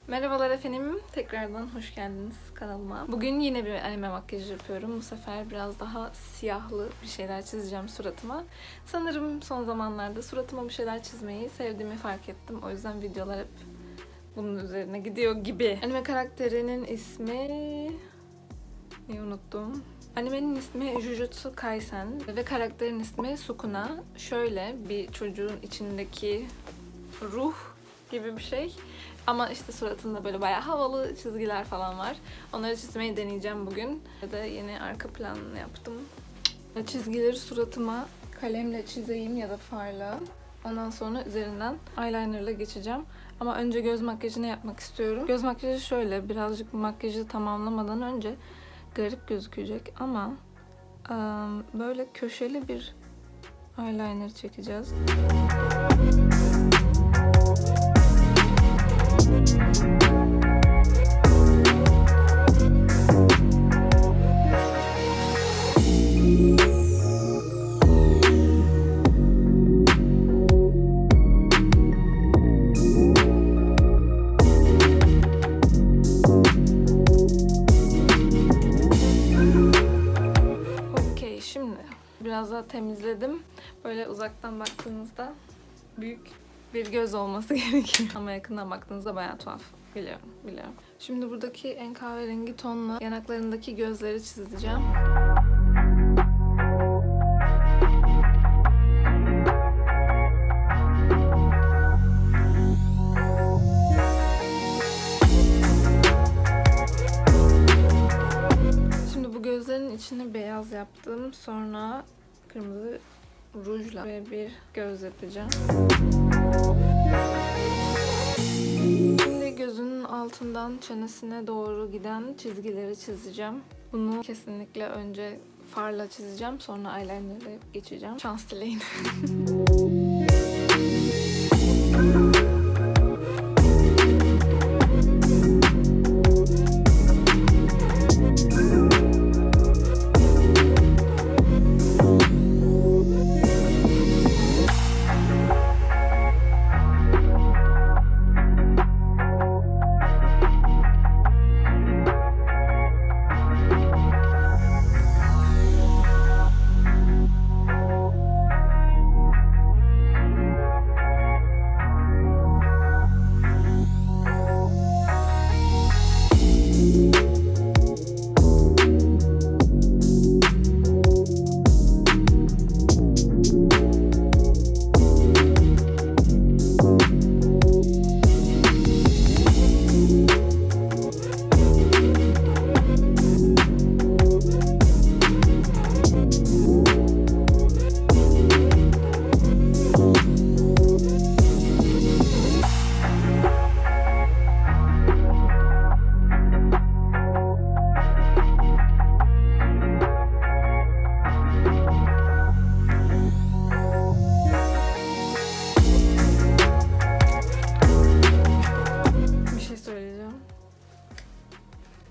Merhabalar efendim, tekrardan hoş geldiniz kanalıma. Bugün yine bir anime makyajı yapıyorum. Bu sefer biraz daha siyahlı bir şeyler çizeceğim suratıma. Sanırım son zamanlarda suratıma bir şeyler çizmeyi sevdiğimi fark ettim. O yüzden videolar hep bunun üzerine gidiyor gibi. Anime karakterinin ismi... Neyi unuttum? Animenin ismi Jujutsu Kaisen ve karakterin ismi Sukuna. Şöyle bir çocuğun içindeki ruh gibi bir şey. Ama işte suratında böyle bayağı havalı çizgiler falan var. Onları çizmeyi deneyeceğim bugün. Ya da yeni arka planını yaptım. Çizgileri suratıma kalemle çizeyim ya da farla. Ondan sonra üzerinden eyelinerla geçeceğim. Ama önce göz makyajını yapmak istiyorum. Göz makyajı şöyle, birazcık makyajı tamamlamadan önce garip gözükecek ama böyle köşeli bir eyeliner çekeceğiz. Biraz daha temizledim. Böyle uzaktan baktığınızda büyük bir göz olması gerekiyor. Ama yakından baktığınızda bayağı tuhaf. Biliyorum. Şimdi buradaki en kahverengi tonla yanaklarındaki gözleri çizeceğim. Şimdi bu gözlerin içini beyaz yaptım. Sonra kırmızı rujla ve bir göz yapacağım. Şimdi gözünün altından çenesine doğru giden çizgileri çizeceğim. Bunu kesinlikle önce farla çizeceğim. Sonra eyeliner'la geçeceğim. Şans dileyin.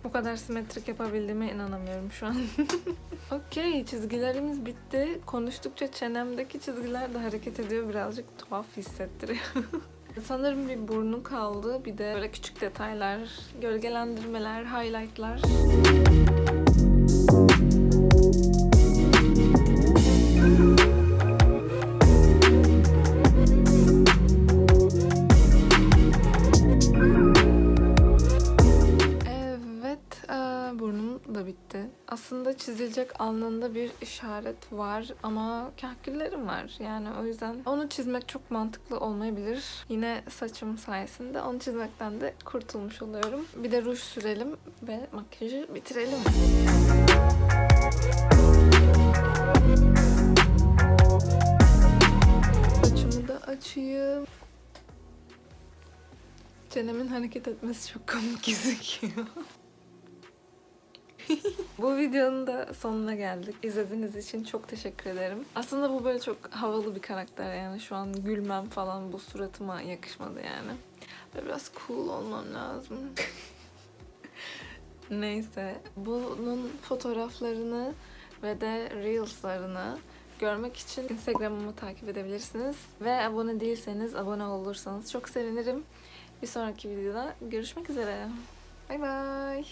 Bu kadar simetrik yapabildiğime inanamıyorum şu an. Okey, çizgilerimiz bitti. Konuştukça çenemdeki çizgiler de hareket ediyor. Birazcık tuhaf hissettiriyor. Sanırım bir burnu kaldı. Bir de böyle küçük detaylar, gölgelendirmeler, highlightlar. Aslında çizilecek alnında bir işaret var ama kahküllerim var. Yani o yüzden onu çizmek çok mantıklı olmayabilir. Yine saçım sayesinde onu çizmekten de kurtulmuş oluyorum. Bir de ruj sürelim ve makyajı bitirelim. Saçımı da açayım. Çenemin hareket etmesi çok komik gözüküyor. Bu videonun da sonuna geldik. İzlediğiniz için çok teşekkür ederim. Aslında bu böyle çok havalı bir karakter yani. Şu an gülmem falan bu suratıma yakışmadı yani. Böyle biraz cool olmam lazım. Neyse. Bunun fotoğraflarını ve de Reels'larını görmek için Instagram'ımı takip edebilirsiniz. Ve abone değilseniz abone olursanız çok sevinirim. Bir sonraki videoda görüşmek üzere. Bay bay.